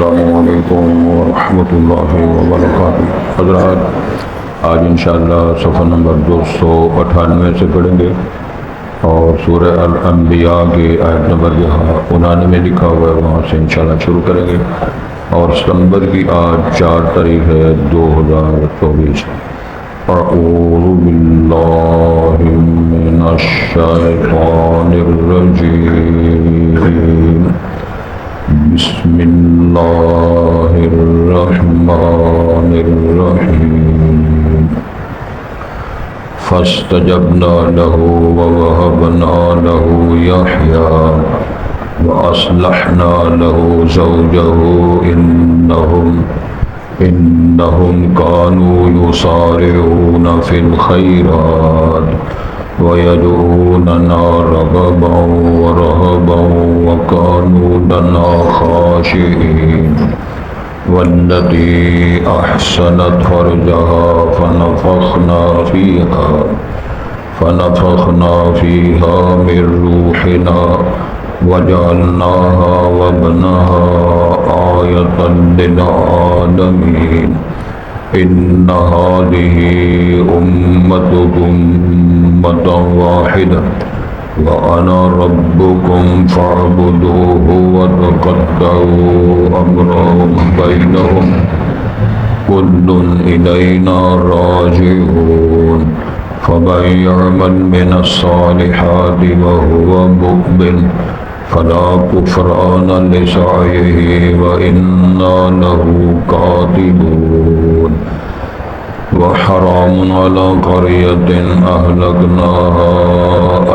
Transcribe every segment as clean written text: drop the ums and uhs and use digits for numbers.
السلام علیکم ورحمۃ اللہ وبرکاتہ۔ حضرات، آج انشاءاللہ صفحہ نمبر 298 سے پڑھیں گے اور سورہ الانبیاء کی آیت نمبر 99 میں لکھا ہوا ہے، وہاں سے انشاءاللہ شروع کریں گے۔ اور ستمبر کی آج 4 تاریخ ہے 2024۔ اعوذ باللہ من الشیطان الرجیم، بسم اللہ الرحمن الرحیم۔ فاستجبنا له ووهبنا له يحيى وأصلحنا له زوجه إنهم كانوا يسارعون في الخيرات ويدعوننا رغبا ورهبا وكانوا لنا خاشعين۔ والتي أحسنت فرجها فنفخنا فيها من روحنا وجعلناها وابنها آية للعالمين۔ إن هذه أمتكم أمة واحدة وأنا ربكم فاعبدوه وتقطعوا أمرهم بينهم كل إلينا راجعون۔ فمن يعمل من الصالحات وهو مؤمن فلا كفران لسعيه وإنا له كاتبون۔ وحرام على قرية أهلكناها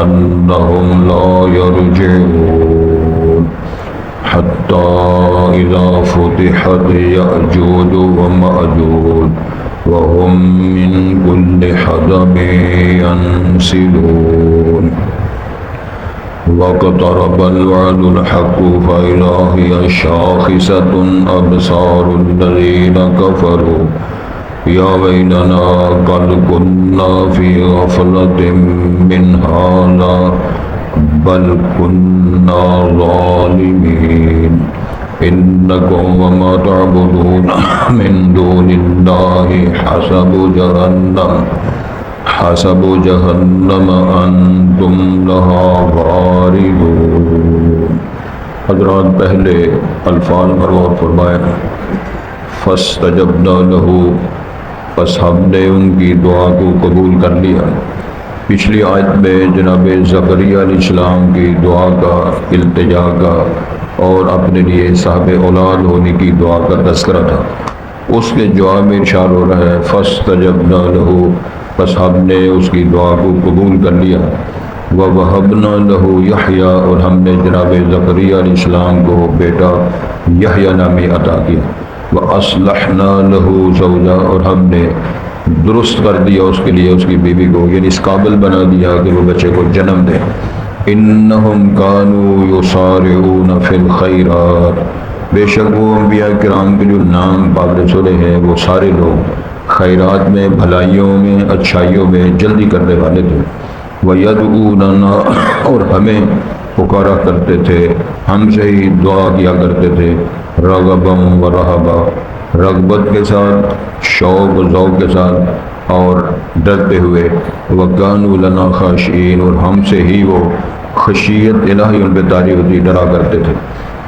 أنهم لا يرجعون حتى إذا فتحت يأجوج ومأجوج وهم من كل حدب ينسلون۔ واقترب الوعد الحق فإذا هي شاخصة أبصار الذين كفروا يا ويلنا قد كنا في غفلة من هذا بل كنا ظالمين۔ إنكم وما تعبدون من دون الله حسب جهنم أنتم لها واردون۔ حضرات، پہلے الفاظ پر غور فرمائیں۔ فاستجبنا له، پس ہم نے ان کی دعا کو قبول کر لیا۔ پچھلی آیت میں جناب زکریا علیہ السلام کی دعا کا، التجا کا اور اپنے لیے صاحب اولاد ہونے کی دعا کا تذکرہ تھا۔ اس کے جواب میں ارشاد ہو رہا ہے فاستجبنا له، پس ہم نے اس کی دعا کو قبول کر لیا۔ ووهبنا له یحییٰ، اور ہم نے جناب زکریا علیہ السلام کو بیٹا یحییٰ نامی عطا کیا۔ وَأَصْلَحْنَا لَهُ زَوْجَهُ، اور ہم نے درست کر دیا اس کے لیے اس کی بیوی کو، یعنی اس قابل بنا دیا کہ وہ بچے کو جنم دے۔ إِنَّهُمْ كَانُوا يُسَارِعُونَ فِي الْخَيْرَاتِ، بے شک وہ انبیاء کرام کے جو نام قابل چلے ہیں وہ سارے لوگ خیرات میں، بھلائیوں میں، اچھائیوں میں جلدی کرنے والے تھے۔ وَيَدْعُونَنَا، اور ہمیں پکارا کرتے تھے، ہم سے ہی دعا کیا کرتے تھے، رغبا و رہبا، رغبت کے ساتھ، شوق و ذوق کے ساتھ اور ڈرتے ہوئے۔ وَكَانُوا لَنَا خَاشِعِينَ، اور ہم سے ہی وہ خشیت الہی ان پہ طاری ہوتی ڈرا کرتے تھے۔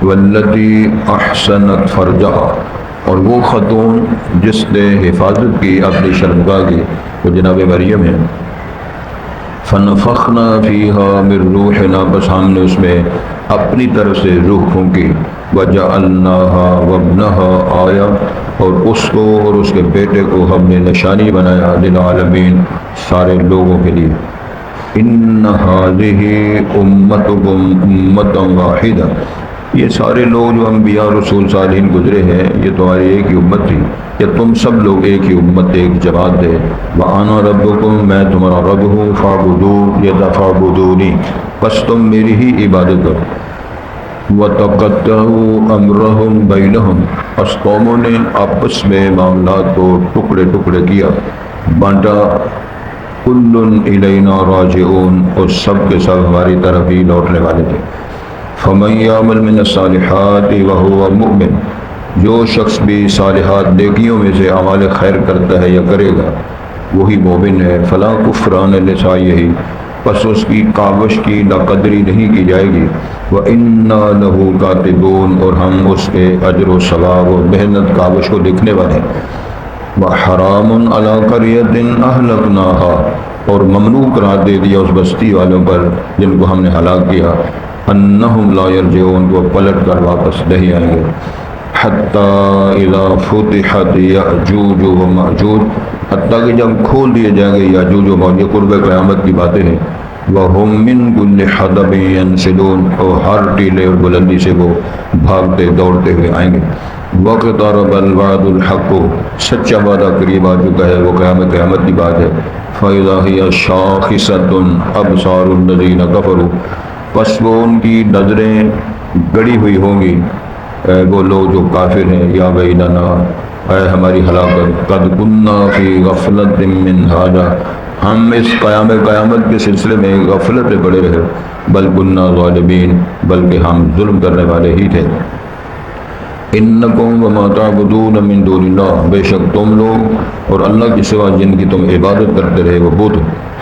وَالَّتِي أَحْسَنَتْ فَرْجَهَا، اور وہ خاتون جس نے حفاظت کی اپنی شرمگاہ کی، وہ جناب مریم ہے۔ فَنَفَخْنَا فِيهَا مِن رُوحِنَا، بس ہم نے اس میں اپنی طرف سے روح پھونکی۔ وَجَعَلْنَاهَا وَابْنَهَا آیَةً، اور اس کو اور اس کے بیٹے کو ہم نے نشانی بنایا، للعالمین، سارے لوگوں کے لیے۔ إِنَّ هَٰذِهِ أُمَّتُكُمْ أُمَّةً وَاحِدَةً، یہ سارے لوگ جو انبیاء رسول صالحین گزرے ہیں یہ تمہاری ایک ہی امت تھی، یا تم سب لوگ ایک ہی امت، ایک جماعت تھے۔ وَأَنَا رَبُّكُمْ، میں تمہارا رب ہوں، فَاعْبُدُونِ، یہ فَاعْبُدُونِی، بس تم میری ہی عبادت کرو۔ وَتَقَطَّعُوا أَمْرَهُمْ بَيْنَهُمْ، اس قوموں نے آپس میں معاملات کو ٹکڑے ٹکڑے کیا، بانٹا۔ کُلٌّ إِلَيْنَا راجعون، اور سب کے سب ہماری طرف ہی لوٹنے والے تھے۔ فَمَن يَعْمَلْ مِنَ الصَّالِحَاتِ وَهُوَ مُؤْمِنٌ، جو شخص بھی صالحات نیکیوں میں سے اعمال خیر کرتا ہے یا کرے گا وہی مومن ہے، فلا کفران لسعیہ، پس اس کی کاوش کی ناقدری نہیں کی جائے گی، وَإِنَّا لَهُ كَاتِبُونَ، اور ہم اس کے اجر و ثواب اور محنت کاوش کو لکھنے والے ہیں، وَحَرَامٌ عَلَىٰ قَرْيَةٍ أَهْلَكْنَاهَا، اور ممنوع قرار دے دیا اس بستی والوں پر جن کو ہم نے ہلاک کیا، أَنَّهُمْ لَا يَرْجِعُونَ، وہ پلٹ کر واپس نہیں آئیں گے، حَتَّىٰ إِذَا فُتِحَتْ يَأْجُوجُ وَمَأْجُوجُ، حتیٰ کہ جب کھول دیے جائیں گے یاجوج و ماجوج، قرب قیامت کی باتیں ہیں، وَهُم مِّن كُلِّ حَدَبٍ يَنْسِلُونَ، اور ہر ٹیلے اور بلندی سے وہ بھاگتے دوڑتے ہوئے آئیں گے، وَاقْتَرَبَ الْوَعْدُ الْحَقُّ، سچا وعدہ قریب آ چکا ہے، وہ قیامت کی بات ہے، فَإِذَا هِيَ شَاخِصَةٌ أَبْصَارُ الَّذِينَ كَفَرُوا، پس وہ ان کی نظریں گڑی ہوئی ہوں گی وہ لوگ جو کافر ہیں، یا ویلنا، اے ہماری ہلاکت، قد کننا فی غفلت من ھذا، ہم اس قیامت کے سلسلے میں غفلت میں پڑے رہے، بل کننا ظالمین، بلکہ ہم ظلم کرنے والے ہی تھے، انکم وما تعبدون من دون اللہ، بے شک تم لوگ اور اللہ کے سوا جن کی تم عبادت کرتے رہے وہ بت،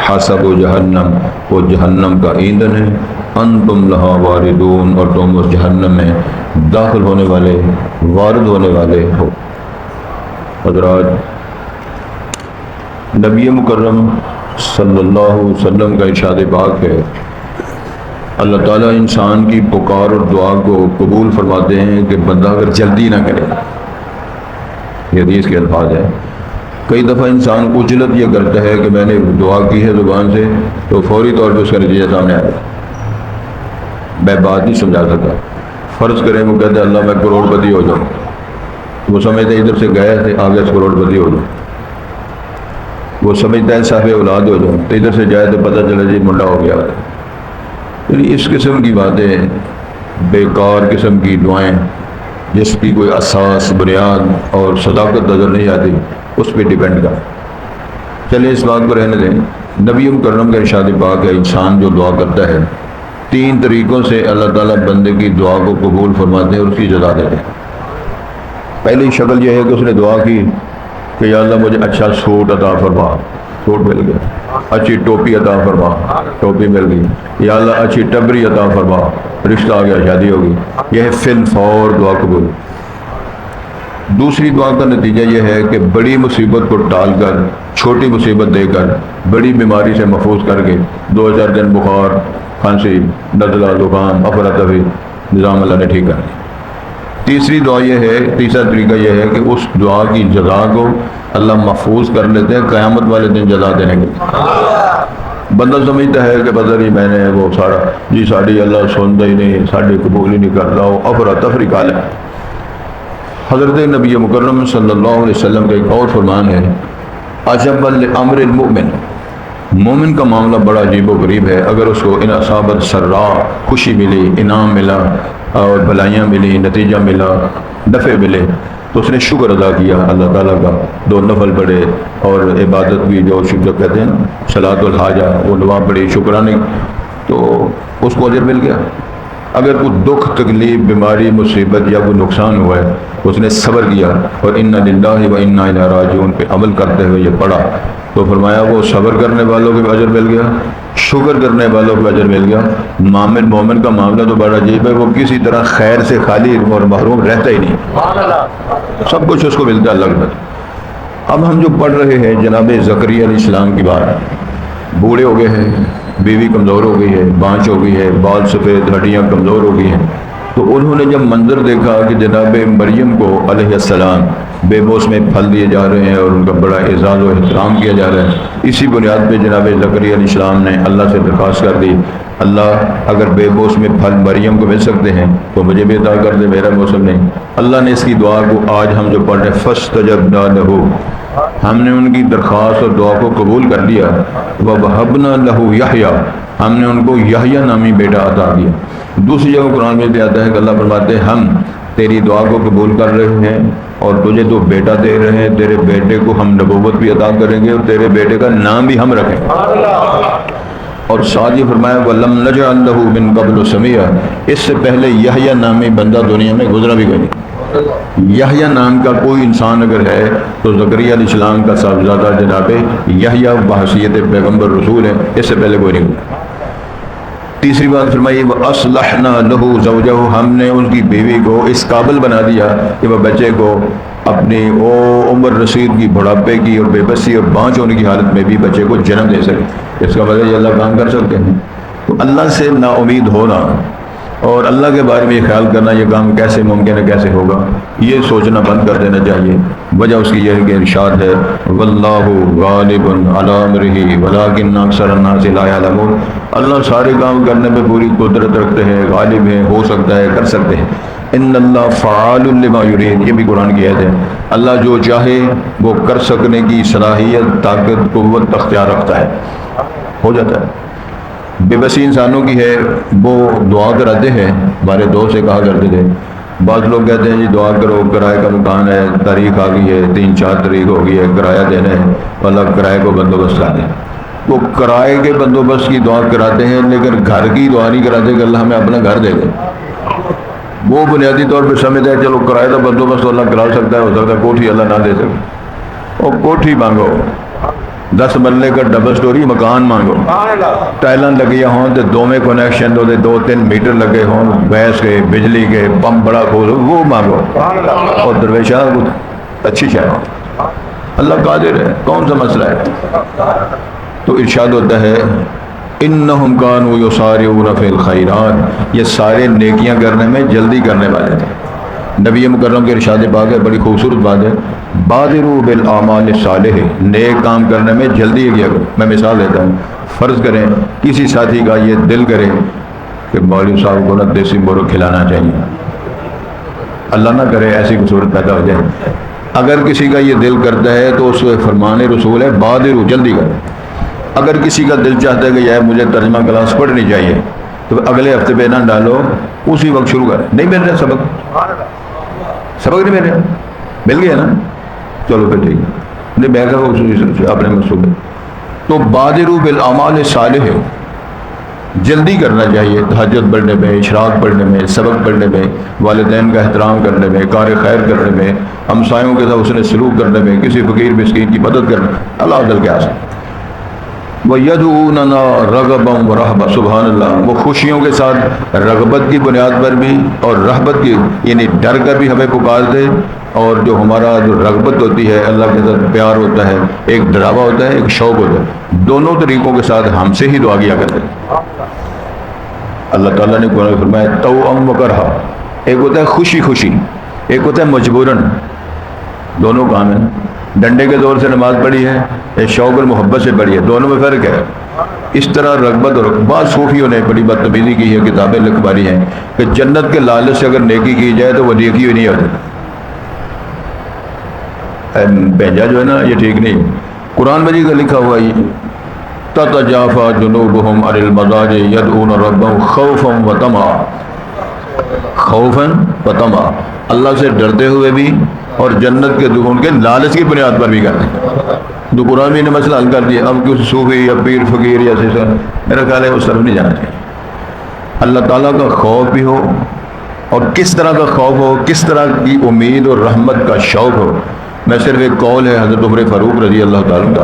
حسب جہنم، وہ جہنم کا ایندھن ہے، انتم لہا واردون، اور تم اس جہنم میں داخل ہونے والے، وارد ہونے والے ہو۔ حضرات، نبی مکرم صلی اللہ علیہ وسلم کا ارشاد پاک ہے، اللہ تعالیٰ انسان کی پکار اور دعا کو قبول فرماتے ہیں کہ بندہ اگر جلدی نہ کرے، یہ حدیث کے الفاظ ہیں۔ کئی دفعہ انسان عجلت یہ کرتا ہے کہ میں نے دعا کی ہے زبان سے تو فوری طور پہ اس کا نتیجہ سامنے آیا، میں بات نہیں سمجھا سکتا۔ فرض کریں وہ کہتے ہیں اللہ میں کروڑ پتی ہو جاؤں، وہ سمجھتے ادھر سے گئے تھے آگے سے کروڑ پتی ہو جاؤں، وہ سمجھتا ہے صاحب اولاد ہو جاؤں، تو ادھر سے جائے تو پتہ چلا جی منڈا ہو گیا۔ یعنی اس قسم کی باتیں، بیکار قسم کی دعائیں جس کی کوئی اساس، بنیاد اور صداقت نظر نہیں آتی، اس پہ ڈیپینڈ کر۔ چلے اس بات کو رہنے دیں۔ نبی مکرم کا ارشاد پاک ہے، انسان جو دعا کرتا ہے 3 طریقوں سے اللہ تعالیٰ بندے کی دعا کو قبول فرماتے ہیں اور اس کی جزا دیتے ہیں۔ پہلی شکل یہ ہے کہ اس نے دعا کی کہ یا اللہ مجھے اچھا سوٹ عطا فرما، سوٹ مل گیا، اچھی ٹوپی عطا فرما، ٹوپی مل گئی، یا اللہ اچھی ٹبری عطا فرما، رشتہ آ گیا، شادی ہو گئی، یہ ہے فی الفور دعا قبول۔ دوسری دعا کا نتیجہ یہ ہے کہ بڑی مصیبت کو ٹال کر، چھوٹی مصیبت دے کر، بڑی بیماری سے محفوظ کر کے 2-4 دن بخار، کھانسی، نزلہ، زکام، افراتفری، نظام اللہ نے ٹھیک کر دیا۔ تیسری دعا یہ ہے، تیسرا طریقہ یہ ہے کہ اس دعا کی جزا کو اللہ محفوظ کر لیتے ہیں قیامت والے دن جزا دینے کے لیے۔ بندہ سمجھتا ہے کہ پتہ نہیں میں نے وہ سارا جی ساڑی اللہ سنتا ہی نہیں، ساڑی قبول ہی نہیں کرتا، وہ افراتفری کا ہے۔ حضرت نبی مکرم صلی اللہ علیہ وسلم کا ایک اور فرمان ہے، عجبا لامر المؤمن، مومن کا معاملہ بڑا عجیب و غریب ہے، اگر اس کو ان اصابت سرا، خوشی ملی، انعام ملا اور بھلائیاں ملی، نتیجہ ملا، نفع ملے، تو اس نے شکر ادا کیا اللہ تعالیٰ کا، 2 نفل پڑھے اور عبادت بھی جو شکر کہتے ہیں نا، صلاۃ الحاجہ، وہ دعا پڑھی شکرانے، تو اس کو اجر مل گیا۔ اگر کوئی دکھ، تکلیف، بیماری، مصیبت یا کوئی نقصان ہوا ہے، اس نے صبر کیا اور انا للہ و انا الیہ راجعون پہ عمل کرتے ہوئے یہ پڑھا، تو فرمایا وہ صبر کرنے والوں کو بھی اجر مل گیا، شکر کرنے والوں کو اجر مل گیا۔ مومن کا معاملہ تو بڑا عجیب ہے، وہ کسی طرح خیر سے خالی اور محروم رہتا ہی نہیں، سب کچھ اس کو ملتا ہے اللہ کے بعد۔ اب ہم جو پڑھ رہے ہیں جناب زکریا علیہ السلام کی بات، بوڑھے ہو گئے ہیں، بیوی کمزور ہو گئی ہے، بانچ ہو گئی ہے، بال سفید، ہڈیاں کمزور ہو گئی ہیں، تو انہوں نے جب منظر دیکھا کہ جناب مریم کو علیہ السلام بے موسم پھل دیے جا رہے ہیں اور ان کا بڑا اعزاز و احترام کیا جا رہا ہے، اسی بنیاد پہ جناب زکریا علیہ السلام نے اللہ سے درخواست کر دی، اللہ اگر بے موسم پھل مریم کو مل سکتے ہیں تو مجھے بھی عطا کر دے، میرا موسم نہیں۔ اللہ نے اس کی دعا کو آج ہم جو پڑھ رہے ہیں فاستجبنا لہ، ہم نے ان کی درخواست اور دعا کو قبول کر لیا، وَوَهَبْنَا لَهُ یحییٰ، ہم نے ان کو یحییٰ نامی بیٹا عطا کیا۔ دوسری جگہ قرآن میں بھی آتا ہے کہ اللہ فرماتے ہیں ہم تیری دعا کو قبول کر رہے ہیں اور تجھے تو بیٹا دے رہے ہیں، تیرے بیٹے کو ہم نبوت بھی عطا کریں گے اور تیرے بیٹے کا نام بھی ہم رکھیں گے۔ اور ساتھ یہ فرمایا وَلَمْ نَجْعَلْ لَهُ مِن قَبْلُ سَمِيًّا، اس سے پہلے یحییٰ نامی بندہ دنیا میں گزرا بھی کوئی نہیں۔ یحییٰ نام کا کوئی انسان اگر ہے تو زکریا علیہ السلام کا صاحبزادہ جناب یحییٰ بحیثیت پیغمبر رسول ہے، اس سے پہلے کوئی نہیں ہوا۔ تیسری بات فرمائی وَأَصْلَحْنَا لَهُ زَوْجَهُ، ہم نے ان کی بیوی کو اس قابل بنا دیا کہ وہ بچے کو اپنی عمر رسید کی، بڑھاپے کی اور بے بسی اور بانجھ ہونے کی حالت میں بھی بچے کو جنم دے سکے۔ اس کا مطلب یہ اللہ کام کر سکتے ہیں۔ تو اللہ سے نا امید ہونا اور اللہ کے بارے میں یہ خیال کرنا یہ کام کیسے ممکن ہے، کیسے ہوگا، یہ سوچنا بند کر دینا چاہیے۔ وجہ اس کی یہ ہے کہ ارشاد ہے واللہ غالب علی امرہ ولکن اکثر الناس لا یعلمون، اللہ سارے کام کرنے میں پوری قدرت رکھتے ہیں، غالب ہیں، ہو سکتا ہے، کر سکتے ہیں۔ ان اللہ فعال لما یرید، یہ بھی قرآن کی آیت ہے، اللہ جو چاہے وہ کر سکنے کی صلاحیت، طاقت، قوت اختیار رکھتا ہے، ہو جاتا ہے۔ بے بسی انسانوں کی ہے، وہ دعا کراتے ہیں، ہمارے دوست سے کہا کرتے تھے، بعض لوگ کہتے ہیں جی دعا کرو، کرائے کا مکان ہے، تاریخ آ گئی ہے، 3-4 تاریخ ہو گئی ہے، کرایہ دینا ہے، اللہ کرائے کو بندوبست کر دیں۔ وہ کرائے کے بندوبست کی دعا کراتے ہیں لیکن گھر کی دعا نہیں کراتے کہ اللہ ہمیں اپنا گھر دے دے۔ وہ بنیادی طور پہ سمجھتا ہے چلو کرائے کا بندوبست اللہ کرا سکتا ہے، ہو سکتا ہے کوٹھی اللہ نہ دے سکے، اور کوٹھی مانگو، 10 مرلے کا ڈبل سٹوری مکان مانگو، ٹائلاں لگی ہوں تو 2 میں کنیکشن دو، 2-3 میٹر لگے ہوں، گیس کے، بجلی کے، پمپ بڑا کھولو، وہ مانگو، اور درویشہ اچھی شاید اللہ قادر ہے، کون سا مسئلہ ہے۔ تو ارشاد ہوتا ہے انہم کانوا یسارعون فی الخیرات، یہ سارے نیکیاں کرنے میں جلدی کرنے والے تھے۔ نبی مکرم کے ارشاد پاک ہے، بڑی خوبصورت بات ہے، بادروا بالاعمال الصالحہ، نیک کام کرنے میں جلدی کیا کرو۔ میں مثال دیتا ہوں، فرض کریں کسی ساتھی کا یہ دل کرے کہ مولوی صاحب کو نہ دیسی مرغ کھلانا چاہیے، اللہ نہ کرے ایسی صورت پیدا ہو جائے، اگر کسی کا یہ دل کرتا ہے تو اس کو فرمان رسول ہے بادروا، جلدی کرو۔ اگر کسی کا دل چاہتا ہے کہ یار مجھے ترجمہ کلاس پڑھنی چاہیے تو اگلے ہفتے پہ نہ ڈالو، اسی وقت شروع کریں۔ نہیں مل رہا سبق نہیں مل رہا، مل گیا نا، چلو پھر ٹھیک ہے، نہیں میں کہا اپنے منصوبے۔ تو بادروا بالاعمال الصالحہ، جلدی کرنا چاہیے، تہجد پڑھنے میں، اشراق پڑھنے میں، سبق پڑھنے میں، والدین کا احترام کرنے میں، کار خیر کرنے میں، ہمسایوں کے ساتھ حسن سلوک کرنے میں، کسی فقیر مسکین کی مدد کرنے میں، اللہ عدل کے آسان۔ وَيَدْعُونَنَا رَغَبًا وَرَهْبًا، سبحان اللہ، وہ خوشیوں کے ساتھ رغبت کی بنیاد پر بھی اور رہبت کی یعنی ڈر کر بھی ہمیں پکار دے، اور جو ہمارا جو رغبت ہوتی ہے اللہ کے ساتھ پیار ہوتا ہے، ایک ڈراوا ہوتا ہے، ایک شوق ہوتا ہے، دونوں طریقوں کے ساتھ ہم سے ہی دعا کیا کرتے ہیں۔ اللہ تعالیٰ نے قرآن میں فرمایا توأم وکرہا، ایک ہوتا ہے خوشی خوشی، ایک ہوتا ہے مجبوراً، دونوں کام ہیں۔ ڈنڈے کے دور سے نماز پڑھی ہے، ایک شوق اور محبت سے پڑھی ہے، دونوں میں فرق ہے۔ اس طرح رغبت اور بعض صوفیوں نے بڑی بدتمیزی کی ہے، کتابیں لکھوائی ہیں کہ جنت کے لالچ سے اگر نیکی کی جائے تو وہ نیکی بھی نہیں ہوتی۔ بھیجا جو ہے نا یہ ٹھیک نہیں۔ قرآن مجید کا لکھا ہوا ہے تتجافى جنوبهم عن المضاجع يدعون ربهم خوفا وطمعا، خوفا وطمعا، اللہ سے ڈرتے ہوئے بھی اور جنت کے دخول کے لالچ کی بنیاد پر بھی کرتے ہیں۔ تو قرآن میں نے مسئلہ حل کر دیا، اب کسی صوفی یا پیر فقیر یا سیسا میرا خیال ہے اس طرف نہیں جانا چاہیے۔ اللہ تعالیٰ کا خوف بھی ہو، اور کس طرح کا خوف ہو، کس طرح کی امید اور رحمت کا شوق ہو۔ میں صرف ایک قول ہے حضرت عمر فاروق رضی اللہ تعالیٰ عنہ،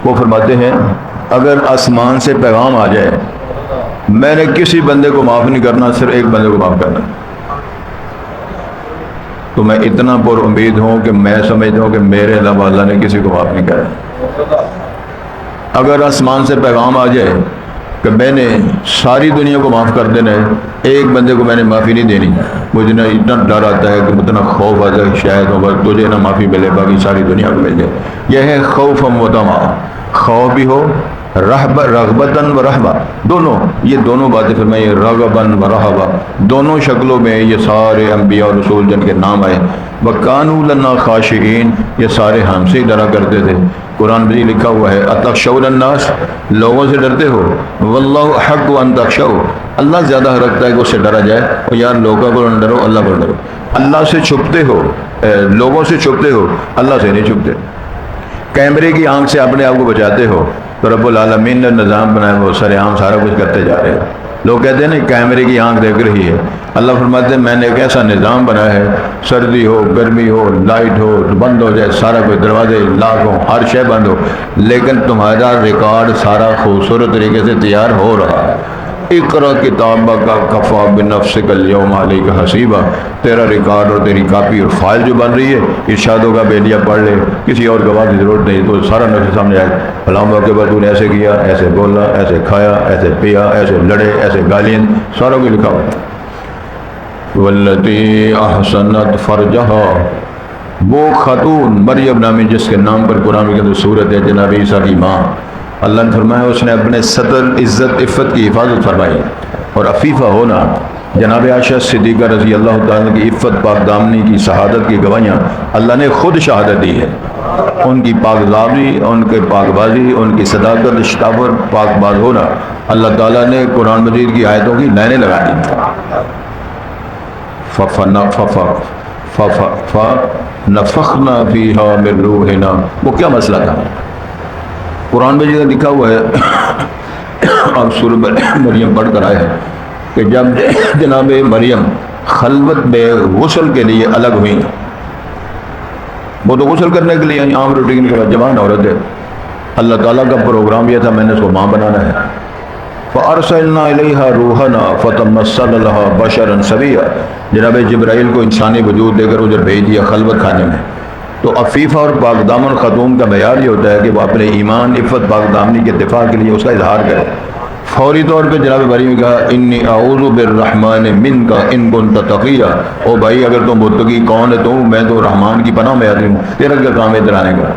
وہ فرماتے ہیں اگر آسمان سے پیغام آ جائے میں نے کسی بندے کو معاف نہیں کرنا، صرف ایک بندے کو معاف کرنا، تو میں اتنا پر امید ہوں کہ میں سمجھتا ہوں کہ میرے علاوہ اللہ نے کسی کو معاف نہیں کرنا۔ اگر آسمان سے پیغام آ جائے کہ میں نے ساری دنیا کو معاف کر دینا ہے، ایک بندے کو میں نے معافی نہیں دینی، مجھے نہ اتنا ڈر آتا ہے کہ اتنا خوف آتا ہے شاید ہوگا تجھے نہ معافی ملے باقی ساری دنیا کو مل جائے۔ یہ ہے خوف و طمع، خوف بھی ہو، رغبتاً و رہبہ، دونوں، یہ دونوں باتیں فرمائی، رغباً و رہبہ، دونوں شکلوں میں یہ سارے انبیاء اور رسول جن کے نام آئے۔ وَكَانُوا لَنَا خَاشِعِينَ، یہ سارے ہم سے ہی ڈرا کرتے تھے۔ قرآن میں لکھا ہوا ہے اتخشون الناس، لوگوں سے ڈرتے ہو، واللہ احق ان تخشوا، اللہ زیادہ حق رکھتا ہے کہ اس سے ڈرا جائے، اور یار لوگوں کو نہ ڈرو اللہ کو ڈرو۔ اللہ سے چھپتے ہو، لوگوں سے چھپتے ہو، اللہ سے نہیں چھپتے۔ کیمرے کی آنکھ سے اپنے آپ کو بچاتے ہو تو رب العالمین نے نظام بنایا وہ سر عام سارا کچھ کرتے جا رہے ہیں، لوگ کہتے ہیں نا کیمرے کی آنکھ دیکھ رہی ہے، اللہ فرماتے ہیں میں نے ایک ایسا نظام بنایا ہے، سردی ہو گرمی ہو لائٹ ہو بند ہو جائے، سارا کوئی دروازے لاک ہو ہر شے بند ہو، لیکن تمہارا ریکارڈ سارا خوبصورت طریقے سے تیار ہو رہا ہے۔ اقرا کتابک کفا بنفسک اليوم علیک حسیبا، تیرا ریکارڈ اور تیری کاپی اور فائل جو بن رہی ہے، ارشاد ہوگا بیٹیا پڑھ لے، کسی اور گواہ کی ضرورت نہیں، تو سارا نقشہ سامنے آئے، فلاں موقع پر تو نے ایسے کیا، ایسے بولا، ایسے کھایا، ایسے پیا، ایسے لڑے، ایسے گالیاں، سارا کچھ لکھا ہوا۔ والتی احسنت فرجہا، وہ خاتون مریم نامی جس کے نام پر قرآن کے اندر صورت ہے، جناب عیسیٰ کی ماں، اللہ نے فرمایا اس نے اپنے صدر عزت عفت کی حفاظت فرمائی، اور عفیفہ ہونا، جناب عائشہ صدیقہ رضی اللہ تعالیٰ کی عفت پاک دامنی کی شہادت کی گواہیاں اللہ نے خود شہادت دی ہے، ان کی پاک دامنی، ان کے پاک بازی، ان کی صداقت، شتابر پاک باز ہونا، اللہ تعالیٰ نے قرآن مجید کی آیتوں کی لائنیں لگا دی۔ فَنَفَخْنَا فِيهَا مِن رُوحِنَا، وہ کیا مسئلہ تھا؟ قرآن میں جو لکھا ہوا ہے، آپ سورۃ مریم پڑھ کر آئے ہیں کہ جب جناب مریم خلوت میں غسل کے لیے الگ ہوئی، وہ تو غسل کرنے کے لیے عام روٹین کے بعد جوان عورت ہے، اللہ تعالیٰ کا پروگرام یہ تھا میں نے اس کو ماں بنانا ہے، فَأَرْسَلْنَا إِلَيْهَا رُوحَنَا فَتَمَثَّلَ لَهَا بَشَرًا سَوِيًّا، جناب جبرائیل کو انسانی وجود دے کر ادھر بھیج دیا خلوت خانے میں۔ تو عفیفہ اور پاک دامن خاتون کا معیار یہ ہوتا ہے کہ وہ اپنے ایمان عفت پاک دامنی کے دفاع کے لیے اس کا اظہار کرے۔ فوری طور پہ جناب مریم نے کہا انی اعوذ بالرحمن منک ان کنت تقیا، او بھائی اگر تم متقی کون ہے تو میں تو رحمان کی پناہ میں آتی ہوں، تیرا کیا کام ہے ادھر آنے کا؟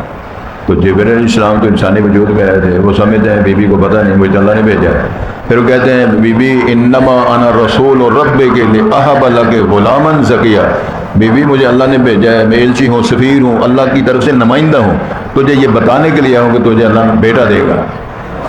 تو جبرائیل علیہ السلام تو انسانی وجود میں آئے تھے، وہ سمجھتے ہیں بی بی کو پتہ نہیں مجھے اللہ نے بھیجا ہے، پھر وہ کہتے ہیں بی بی انما انا رسول ربک لاہب لک غلاما زکیا، بی بی مجھے اللہ نے بھیجا ہے، میں ایلچی ہوں، سفیر ہوں، اللہ کی طرف سے نمائندہ ہوں، تجھے یہ بتانے کے لیے آؤں کہ تجھے اللہ بیٹا دے گا۔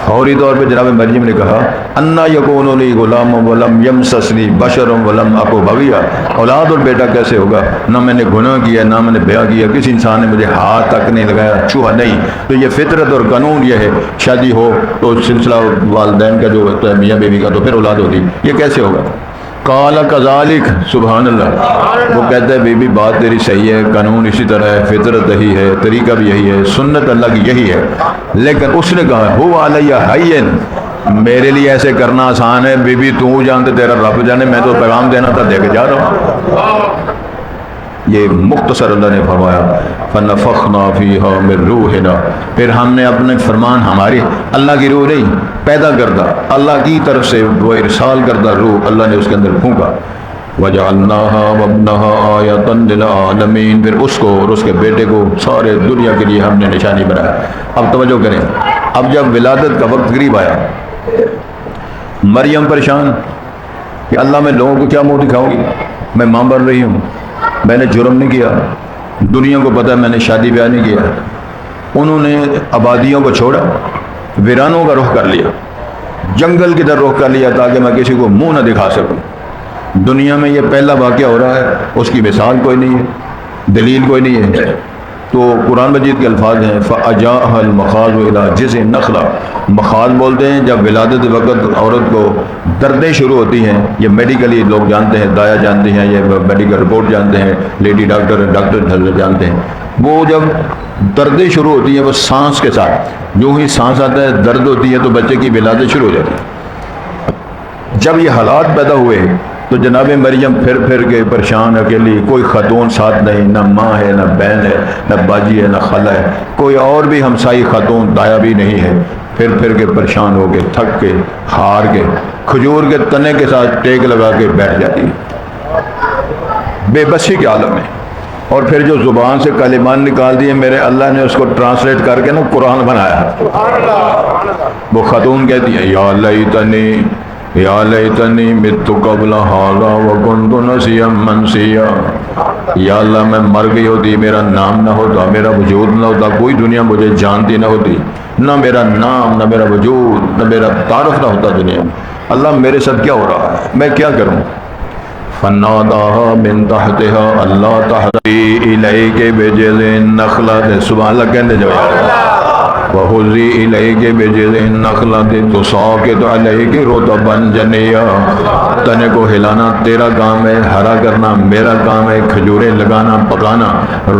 فوری طور پہ جناب مریم نے کہا انا یکون لی غلام ولم یمسسنی بشر ولم اکو بغیا، اولاد اور بیٹا کیسے ہوگا؟ نہ میں نے گناہ کیا، نہ میں نے بیاہ کیا، کسی انسان نے مجھے ہاتھ تک نہیں لگایا، چھوا نہیں۔ تو یہ فطرت اور قانون یہ ہے، شادی ہو تو سلسلہ والدین کا جو ہوتا ہے میاں بیوی کا، تو پھر اولاد ہوتی، یہ کیسے ہوگا؟ قال کذالک، سبحان اللہ، وہ کہتا ہے بی بی بات تیری صحیح ہے، قانون اسی طرح ہے، فطرت یہی ہے، طریقہ بھی یہی ہے، سنت اللہ کی یہی ہے، لیکن اس نے کہا هو علی حین، میرے لیے ایسے کرنا آسان ہے، بی بی تو جانتے تیرا رب جانے، میں تو پیغام دینا تھا دے کے جا رہا ہوں۔ یہ مختصر اللہ نے فرمایا فَنَفَخْنَا فِيهَا مِن رُوحِنَا، پھر ہم نے اپنے فرمان، ہماری اللہ کی روح نہیں، پیدا کردہ اللہ کی طرف سے وہ ارسال کردہ روح اللہ نے اس کے اندر پھونکا، وَجَعَلْنَاهَا وَابْنَهَا آیَةً لِلْعَالَمِينَ، پھر اس کو اور اس کے بیٹے کو سارے دنیا کے لیے ہم نے نشانی بنایا۔ اب توجہ کریں، اب جب ولادت کا وقت قریب آیا، مریم پریشان کہ اللہ میں لوگوں کو کیا منہ دکھاؤں گی، میں ماں بن رہی ہوں، میں نے جرم نہیں کیا، دنیا کو پتہ ہے میں نے شادی بیاہ نہیں کیا۔ انہوں نے آبادیوں کو چھوڑا، ویرانوں کا رخ کر لیا، جنگل کی طرف رخ کر لیا تاکہ میں کسی کو منہ نہ دکھا سکوں۔ دنیا میں یہ پہلا واقعہ ہو رہا ہے، اس کی مثال کوئی نہیں ہے، دلیل کوئی نہیں ہے۔ تو قرآن مجید کے الفاظ ہیں فَأَجَاءَهَا الْمَخَاضُ إِلَىٰ جِذْعِ النَّخْلَةِ، مخاض بولتے ہیں جب ولادت وقت عورت کو دردیں شروع ہوتی ہیں، یہ میڈیکلی لوگ جانتے ہیں، دایا جانتے ہیں، یہ میڈیکل رپورٹ جانتے ہیں، لیڈی ڈاکٹر جانتے ہیں، وہ جب دردیں شروع ہوتی ہیں وہ سانس کے ساتھ، جو ہی سانس آتا ہے درد ہوتی ہے تو بچے کی ولادت شروع ہو جاتی ہے۔ جب یہ حالات پیدا ہوئے تو جناب مریم پھر کے پریشان، اکیلی، کوئی خاتون ساتھ نہیں، نہ ماں ہے، نہ بہن ہے، نہ باجی ہے، نہ خالہ ہے، کوئی اور بھی ہمسائی خاتون دایا بھی نہیں ہے، پھر کے پریشان ہو کے، تھک کے، ہار کے، کھجور کے تنے کے ساتھ ٹیک لگا کے بیٹھ جاتی ہے بے بسی کے عالم میں۔ اور پھر جو زبان سے کلمات نکال دیے، میرے اللہ نے اس کو ٹرانسلیٹ کر کے نا قرآن بنایا۔ وہ خاتون کہتی ہے یا لیتنی یا لیتنی مت قبل ھذا وکنت نسیا منسیا، یا اللہ میں مر گئی ہوتی، میرا نام نہ ہوتا، میرا وجود نہ ہوتا، کوئی دنیا مجھے جانتی نہ ہوتی، نہ میرا نام، نہ میرا وجود، نہ میرا تعارف نہ ہوتا دنیا میں۔ اللہ میرے ساتھ کیا ہو رہا ہے، میں کیا کروں؟ فناداها من تحتها اللہ تحزنی الیک بجذع النخلۃ، سبحان اللہ کہنے جو وَخُذِّي إِلَيْكِ بِجِذْعِ النَّخْلَةِ تُسَاقِطْ عَلَيْكِ رُطَبًا جَنِيًّا، تنے کو ہلانا تیرا کام ہے، ہرا کرنا میرا کام ہے، کھجوریں لگانا پکانا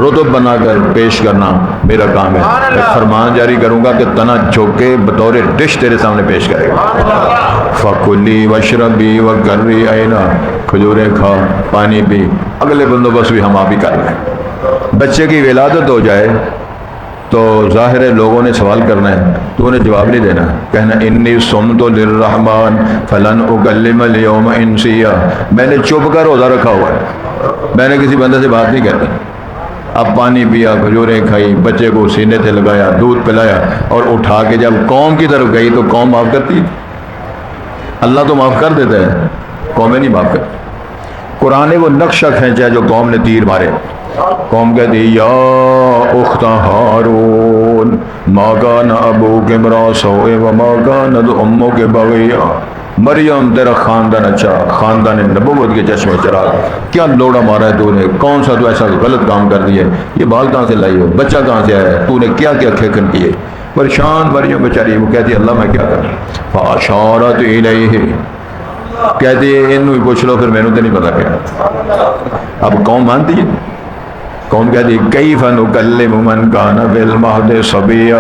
رطب بنا کر پیش کرنا میرا کام ہے۔ میں فرمان جاری کروں گا کہ تنا جھوک کے بطور ڈش تیرے سامنے پیش کرے گا۔ فَكُلِي وَاشْرَبِي وَقَرِّي عَيْنًا، کھجوریں کھا پانی پی، اگلے بندوبست بھی ہم آپ ہی کر لیں۔ بچے کی ولادت ہو جائے تو ظاہر ہے لوگوں نے سوال کرنا ہے، تو انہیں جواب نہیں دینا، کہنا انی صمت للرحمن فلن اکلم اليوم انسیا، میں نے چپ کر روزہ رکھا ہوا ہے، میں نے کسی بندے سے بات نہیں کرنی۔ اب پانی پیا، کھجوریں کھائی، بچے کو سینے سے لگایا، دودھ پلایا، اور اٹھا کے جب قوم کی طرف گئی تو قوم معاف کرتی ہے؟ اللہ تو معاف کر دیتا ہے، قومیں نہیں معاف کرتی۔ قرآن نے وہ نقشہ کھینچا جو قوم نے تیر مارے، قوم کہتی یا اخت ہارون ما کان ابوک امرا سوء وما کانت امک بغیا، مریم تیرا خاندان اچھا، خاندان نبوت کے چشمے چراغ، کیا لوڑا مارا ہے تو نے، کون سا تو ایسا غلط کام کر دیا ہے، یہ بال کہاں سے لائی ہو، بچہ کہاں سے آیا ہے، تو نے کیا کیا کھیکن کیے؟ پریشان مریم بیچاری، وہ کہتی ہے اللہ میں کیا کروں؟ فاشارت الیہ، کہتی ہے انہوں ہی پوچھ لو، پھر میں نے تو نہیں پتا کیا۔ اب قوم مانتی ہے، قوم کہتی ہے کیف نکلم من کان فی المہد صبیا،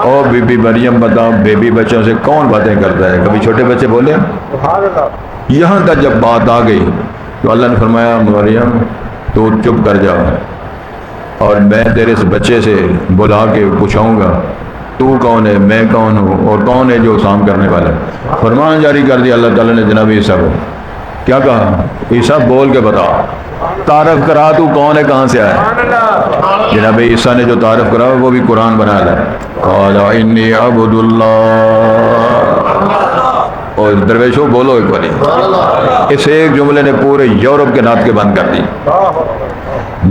او بی بی مریم بتاؤ بیبی بچوں سے کون باتیں کرتا ہے، کبھی چھوٹے بچے بولے؟ یہاں تک جب بات آ گئی تو اللہ نے فرمایا مریم تو چپ کر جا، اور میں تیرے اس بچے سے بلا کے پوچھاؤں گا تو کون ہے، میں کون ہوں، اور کون ہے جو کام کرنے والا ہے۔ فرمان جاری کر دیا اللہ تعالیٰ نے جناب عیسیٰ کو، کیا کہا؟ عیسیٰ بول کے بتا، تعارف کرا تو کون ہے، کہاں سے آیا۔ جناب عیسیٰ نے جو تعارف کرا وہ بھی قرآن بنا لا، قال انی عبد اللہ، اور درویشوں بولو ایک باری، اس ایک جملے نے پورے یورپ کے ناطقے بند کر دی۔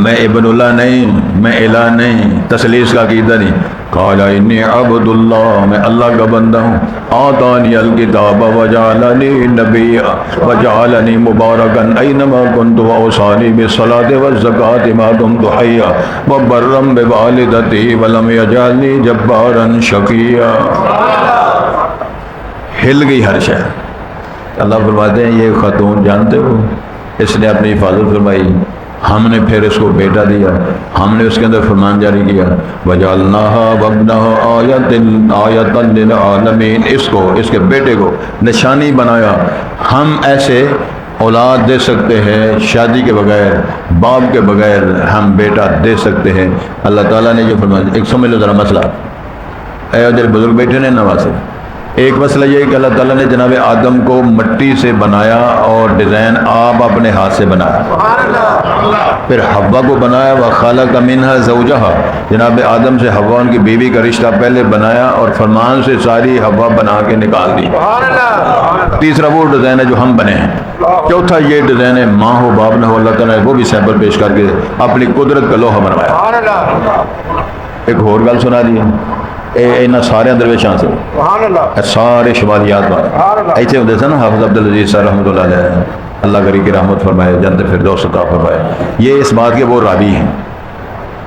میں ابن اللہ نہیں، میں الہ نہیں، تثلیث کا عقیدہ نہیں، قال انی عبد اللہ، میں اللہ کا بندہ ہوں، آتانی الکتاب وجعلنی نبیا وجعلنی مبارکا اینما کنت واوصانی بالصلاۃ والزکاۃ ما دمت حیا وبرا بوالدتی ولم یجعلنی جبارا شقیا۔ ہل گئی ہر شے۔ اللہ فرماتے ہیں یہ خاتون جانتے ہو، اس نے اپنی حفاظت فرمائی، ہم نے پھر اس کو بیٹا دیا، ہم نے اس کے اندر فرمان جاری کیا، وَجَعَلْنَاهَا وَابْنَهَا آیَةً لِلْعَالَمِينَ، اس کو، اس کے بیٹے کو نشانی بنایا۔ ہم ایسے اولاد دے سکتے ہیں شادی کے بغیر، باپ کے بغیر ہم بیٹا دے سکتے ہیں۔ اللہ تعالیٰ نے جو فرمایا، ایک سمجھ لو ذرا مسئلہ، اے ادھر بزرگ بیٹھے نے نواسے، ایک مسئلہ یہ ہے کہ اللہ تعالیٰ نے جناب آدم کو مٹی سے بنایا اور ڈیزائن آپ اپنے ہاتھ سے بنایا، پھر حوا کو بنایا، وَخَلَقَ مِنْهَا زَوْجَهَا، جناب آدم سے حوا ان کی بیوی کا رشتہ پہلے بنایا اور فرمان سے ساری حوا بنا کے نکال دی۔ تیسرا وہ ڈیزائن ہے جو ہم بنے ہیں، چوتھا یہ ڈیزائن ہے ماں ہو باپ نہ ہو، اللہ تعالیٰ نے وہ بھی سیمپل پیش کر کے اپنی قدرت کا لوہا بنوایا۔ ایک اور گل سنا دی اینا سارے درویشاں سے، سارے شمالیات والے ایسے ہوتے تھے نا، حافظ عبدالعزیز صاحب رحمۃ اللہ علیہ، اللہ کری کی رحمت فرمائے، جنت فردوس عطا فرمائے، یہ اس بات کے وہ راوی ہیں،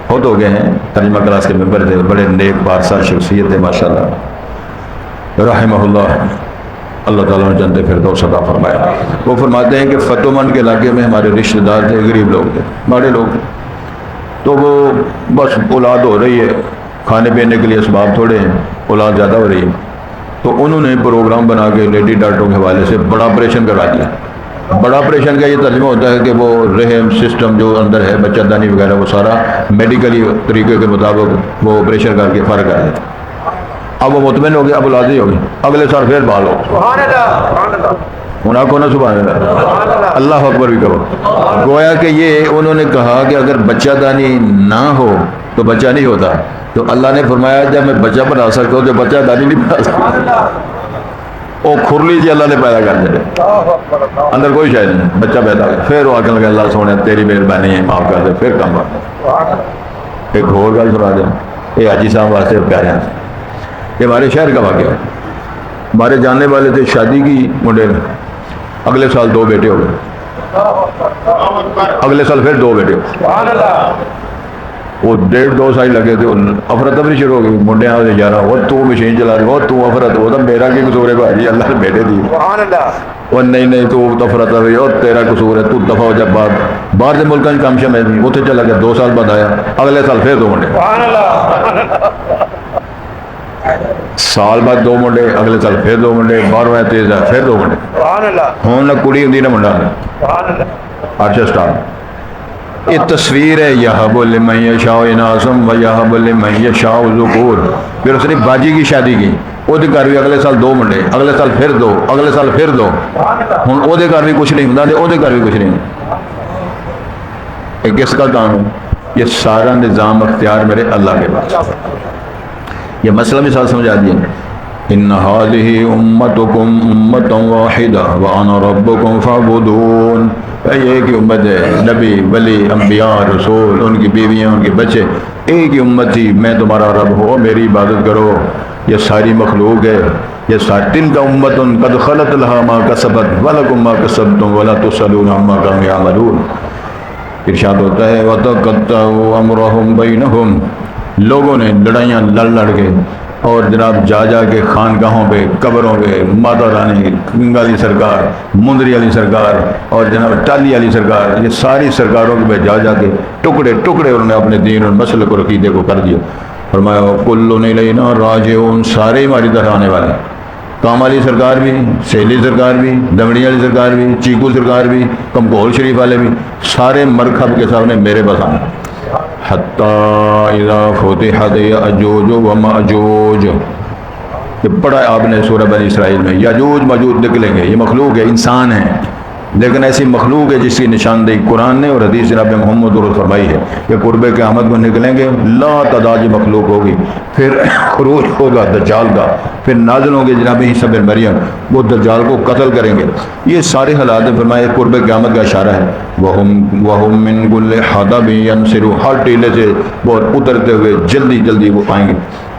خود ہو گئے ہیں، ترجمہ کلاس کے ممبر تھے، بڑے نیک پارسا شخصیت ہے ماشاءاللہ رحمہ اللہ، اللہ تعالیٰ نے جنت فردوس عطا فرمایا۔ وہ فرماتے ہیں کہ فتح مند کے علاقے میں ہمارے رشتہ دار تھے، غریب لوگ تھے، بڑے لوگ تھے، تو وہ بس اولاد ہو رہی ہے، کھانے پینے کے لیے اسباب تھوڑے ہیں، اولاد زیادہ ہو رہی ہے، تو انہوں نے پروگرام بنا کے لیڈی ڈاکٹروں کے حوالے سے بڑا آپریشن کروا دیا۔ بڑا آپریشن کا یہ ترجمہ ہوتا ہے کہ وہ رحم سسٹم جو اندر ہے بچہ دانی وغیرہ وہ سارا میڈیکلی طریقے کے مطابق وہ آپریشن کر کے فرق کر دیتا۔ اب وہ مطمئن ہو گیا، اب اولاد ہی ہوگی، اگلے سال پھر بال ہو، ہونا کو نا سبحان اللہ، اللہ اکبر بھی کہو۔ گویا کہ یہ انہوں نے کہا کہ اگر بچہ دانی نہ ہو تو بچہ نہیں ہوتا، تو اللہ نے فرمایا جب میں بچہ بنا سکتا ہوں تو بچہ دانی نہیں بنا سکتا، وہ کھرلی جی اللہ نے پیدا کر دے، اندر کوئی شاید نہیں، بچہ پیدا کر، پھر وہ آکل کہ اللہ سونے تیری مہربانی ہے معاف کر دے، پھر کم بات۔ ایک اور گل سنا دیں، یہ حاجی صاحب واسطے پیارے ہیں، یہ ہمارے شہر کا واقعہ، ہمارے جاننے والے تھے، شادی کی منڈے نے، اگلے سال 2 بیٹے ہو گئے، اگلے سال پھر 2 بیٹے ہو، وہ 1.5-2 سال لگے تھے، افراتفری شروع ہو گئی، منڈے آ جا رہا وہ تو مشین چلا رہی، وہ تو افرت، وہ تو میرا کی قصور ہے بھائی، اللہ نے بیٹے دی، وہ نہیں تو افراتفری، اور تیرا قصور ہے، تو دفعہ ہو جا باہر سے ملکوں کی کام شام ہے، اتنے چلا گیا، 2 سال بعد آیا، اگلے سال پھر 2 منڈے، سال بعد 2 منڈے، اگلے سال پھر 2 منڈے، 12واں تیز ہے پھر 2 منڈے، ہوں نہ کڑی ہوں نہ منڈا عرشہ سٹارٹ۔ یہ تصویر ہے یہب لمن یشاء اناثا و یہب لمن یشاء ذکور۔ پھر اس نے باجی کی شادی کی، وہ گھر بھی اگلے سال 2 منڈے، اگلے سال پھر 2، اگلے سال پھر 2، ہوں وہ گھر بھی کچھ نہیں ہوں، وہ گھر بھی کچھ نہیں ہوں۔ یہ کس کا کام ہے؟ یہ سارا نظام اختیار میرے اللہ کے پاس۔ یہ مسئلہ مثال سمجھا دیا، ان هذه امتکم امۃ واحدہ وانا ربکم فاعبدون۔ یہ ایک ہی امت ہے، نبی ولی انبیاء رسول، ان کی بیویاں ان کے بچے، ایک ہی امت تھی، میں تمہارا رب ہوں، میری عبادت کرو۔ یہ ساری مخلوق ہے، یہ ساری تلک امۃ قد خلت لها ما کسبت ولکم ما کسبتم ولا تسألون عما كانوا يعملون۔ ارشاد ہوتا ہے وَتَقَطَّعُوا أَمْرَهُمْ بَيْنَهُمْ، لوگوں نے لڑائیاں لڑ کے اور جناب جا کے خانقاہوں پہ، قبروں پہ، ماتا رانی، گنگا علی سرکار، مندری علی سرکار اور جناب ٹالی علی سرکار، یہ ساری سرکاروں کے پہ جا کے ٹکڑے ٹکڑے انہوں نے اپنے دین اور مسلک اور عقیدے کو کر دیا۔ فرمایا کل الینا راجعون، سارے ہماری طرح آنے والے، کام علی سرکار بھی، سہیلی سرکار بھی، دمڑی علی سرکار بھی، چیکو سرکار بھی، کمکول شریف والے بھی، سارے مرکب کے سامنے میرے پاس آنے۔ حتیٰ اذا فتحت یاجوج و ماجوج، یہ پڑھا ہے آپ نے سورہ بنی اسرائیل میں، یاجوج ماجوج نکلیں گے، یہ مخلوق ہے، انسان ہے، لیکن ایسی مخلوق ہے جس کی نشاندہی قرآن نے اور حدیث جناب محمد درست فرمائی ہے کہ قرب قیامت کو نکلیں گے، لا تعداد مخلوق ہوگی، پھر خروج ہوگا دجال کا، پھر نازل ہوں گے جناب عیسیٰ بن مریم، وہ دجال کو قتل کریں گے۔ یہ سارے حالات فرمایا قرب قیامت کا اشارہ ہے۔ وَهُمْ مِنْ كُلِّ حَدَبٍ يَنْسِلُونَ، ہر ٹیلے سے وہ اترتے ہوئے جلدی جلدی وہ آئیں گے۔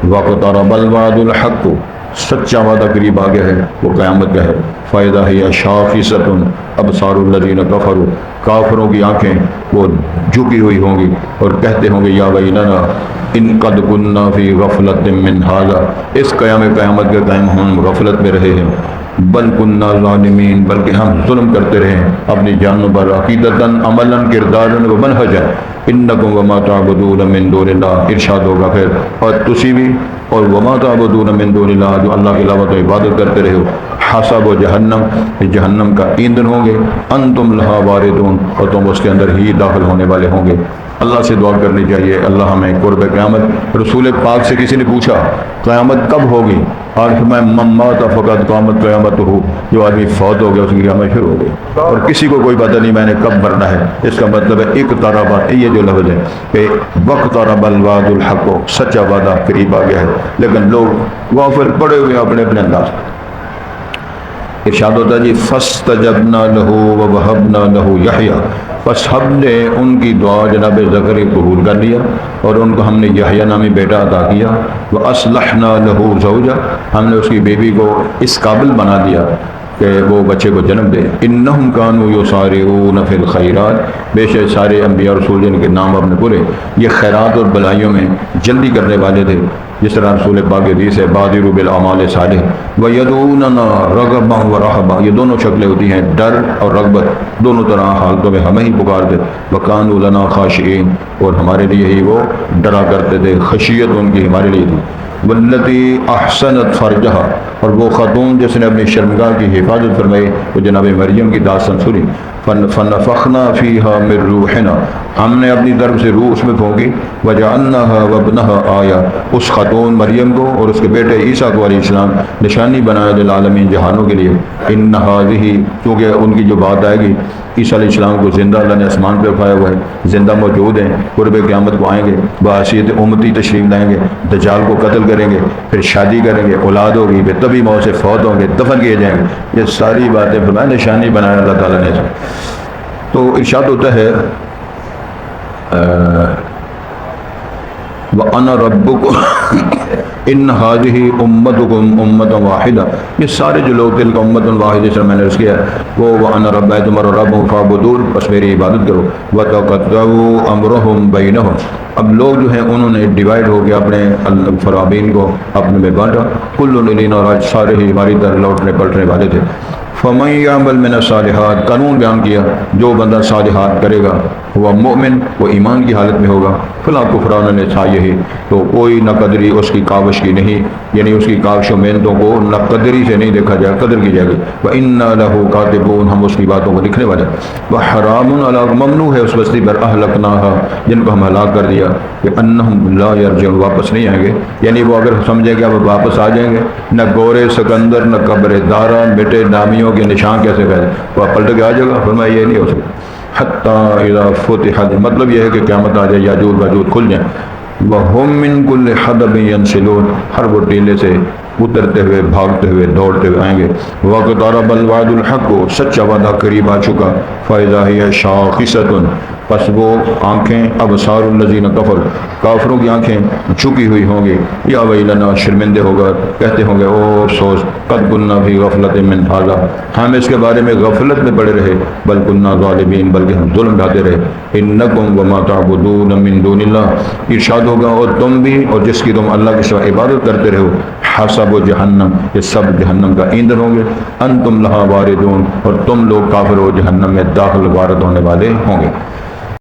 وَاقْتَرَبَ الْوَعْدُ الْحَقُّ، سچا وعدہ قریب آ گیا ہے، وہ قیامت کا ہے۔ فَإِذَا هِيَ شَاخِصَةٌ أَبْصَارُ الَّذِينَ كَفَرُوا، کافروں کی آنکھیں وہ جھکی ہوئی ہوں گی اور کہتے ہوں گے یا ویلنا ان قد كنا فی غفلۃ من ھذا، اس قیامت کے قائم ہم غفلت میں رہے ہیں، بل كنا ظالمین، بلکہ ہم ظلم کرتے رہے ہیں اپنی جانوں پر، عقیدتاً عملاً کرداراً و منہجاً، انکم وما تعبدون من دون اللہ، ارشاد ہوگا پھر اور تسی بھی اور وما تعبدون من دون اللہ، جو اللہ کے علاوہ تو عبادت کرتے رہے ہو، حسب و جہنم، جہنم کا ایندھن ہوں گے، انتم لہا واردون، اور تم اس کے اندر ہی داخل ہونے والے ہوں گے۔ اللہ سے دعا کرنی چاہیے اللہ ہمیں قرب قیامت۔ رسول پاک سے کسی نے پوچھا قیامت کب ہوگی؟ اور میں مات فقط قیامت قیامت ہو، جو آدمی فوت ہو گیا اس کی قیامت شروع ہو گئی، اور کسی کو کوئی پتہ نہیں میں نے کب مرنا ہے۔ اس کا مطلب ہے اقترب، یہ جو لفظ ہے کہ وقترب الوعد الحق، سچا وعدہ قریب آ گیا ہے، لیکن لوگ غافل پڑے ہوئے اپنے اپنے انداز۔ ارشاد ہوتا ہے جی فاستجبنا لہ ووہبنا لہ یحییٰ، بس ہم نے ان کی دعا جناب زکریا قبول کر لیا اور ان کو ہم نے یحییٰ نامی بیٹا عطا کیا، واصلحنا لہ زوجہ، ہم نے اس کی بیوی کو اس قابل بنا دیا کہ وہ بچے کو جنم دے۔ انہم کانوا یسارعون فی الخیرات، بے شک سارے انبیاء رسول جن کے نام اپنے پورے یہ خیرات اور بلائیوں میں جلدی کرنے والے تھے، جس طرح رسول پاک حدیث ہے بادروا بالاعمال الصالحہ ویدعوننا رغبا ورہبا، یہ دونوں شکلیں ہوتی ہیں، ڈر اور رغبت، دونوں طرح حالتوں میں ہمیں ہی پکارتے، وکانوا لنا خاشعین، اور ہمارے لیے ہی وہ ڈرا کرتے تھے، خشیت ان کی ہمارے لیے تھی۔ واللتی احسنت فرجہا، اور وہ خاتون جس نے اپنی شرمگاہ کی حفاظت فرمائی، وہ جناب مریم کی داستان سنی، فنفخنا فیہا من روحنا، ہم نے اپنی طرف سے روح اس میں پھونکی، وجعلناہا وابنہا آیا، اس خاتون مریم کو اور اس کے بیٹے عیسیٰ کو علیہ السلام نشانی بنایا للعالمین، جہانوں کے لیے۔ ان ہذہ، کیونکہ ان کی جو بات آئے گی عیسیٰ علیہ السلام کو زندہ اللہ نے آسمان پہ اٹھایا ہوا ہے، زندہ موجود ہیں، قرب قیامت کو آئیں گے، بحیثیت امتی تشریف لائیں گے، دجال کو قتل کریں گے، پھر شادی کریں گے، اولاد ہوگی، پھر طبی موت سے فوت ہوں گے، دفن کیے جائیں گے، یہ ساری باتیں فرمایا نشانی بنایا اللہ تعالیٰ نے۔ تو ارشاد ہوتا ہے وَأَنَا رَبُّكُمْ ان هذه امتکم امۃ واحدہ، یہ سارے جو لوگ تھے ان کا امت واحد، جس میں نے عرض کیا وہ وانا رب ہے تمہارا رب ہوں فاعبدون، بس میری عبادت کرو. وتقطعوا امرهم بینہم، اب لوگ جو ہیں انہوں نے ڈیوائڈ ہو کے اپنے فرابین کو اپنے میں بانٹا. کل الینا راجعون، سارے ہی ہماری طرف لوٹنے پلٹنے والے تھے. فمن یعمل من الصالحات، قانون بیان کیا جو بندہ صالحات کرے گا وہ مومن، وہ ایمان کی حالت میں ہوگا. فلا کفران لسعیہ، تو کوئی نہ قدری اس کی کاوش کی نہیں، یعنی اس کی کاوش و محنتوں کو نہ قدری سے نہیں دیکھا جائے، قدر کی جائے گی. وَإِنَّا لَهُ كَاتِبُونَ، ہم اس کی باتوں کو لکھنے والے. وَحَرَامٌ عَلَىٰ، ممنوع ہے اس بستی پر اہلکناہا، جن کو ہم ہلاک کر دیا، کہ انہم لا یرجعون، واپس نہیں آئیں گے. یعنی وہ اگر سمجھے کہ اب واپس آ جائیں گے، نہ گورے سکندر نہ قبر دارا مٹے نامیوں کے نشان کیسے گئے، وہ پلٹ کے آ جائے گا. فرمایا یہ نہیں ہو سکتا. حتیٰ اذا فتحت، مطلب یہ ہے کہ قیامت آ جائے، یاجوج ماجوج کھل جائیں. وَهُم مِّن كُلِّ حَدَبٍ يَنْسِلُونَ، ہر وہ ٹیلے سے اترتے ہوئے بھاگتے ہوئے دوڑتے ہوئے آئیں گے. وَاقْتَرَبَ الْوَعْدُ الْحَقُّ، سچا وعدہ قریب آ چکا. فَإِذَا هِيَ شَاخِصَةٌ، پس وہ آنکھیں، ابصار الذین کفروا، کافروں کی آنکھیں جھکی ہوئی ہوں گی. یا ویلنا، شرمندے ہوگا، کہتے ہوں گے او افسوس، قد کنا فی غفلۃ من ھذا، ہم اس کے بارے میں غفلت میں پڑے رہے. بل کنا ظالمین، بلکہ ہم ظلم ڈھاتے رہے. انکم وما تعبدون من دون اللہ، ارشاد ہوگا اور تم بھی اور جس کی تم اللہ کے سوا عبادت کرتے رہو، حسب جہنم، یہ سب جہنم کا ایندھن ہوں گے. انتم لہا واردون، اور تم لوگ کافر ہو جہنم میں داخل وارد ہونے والے ہوں گے.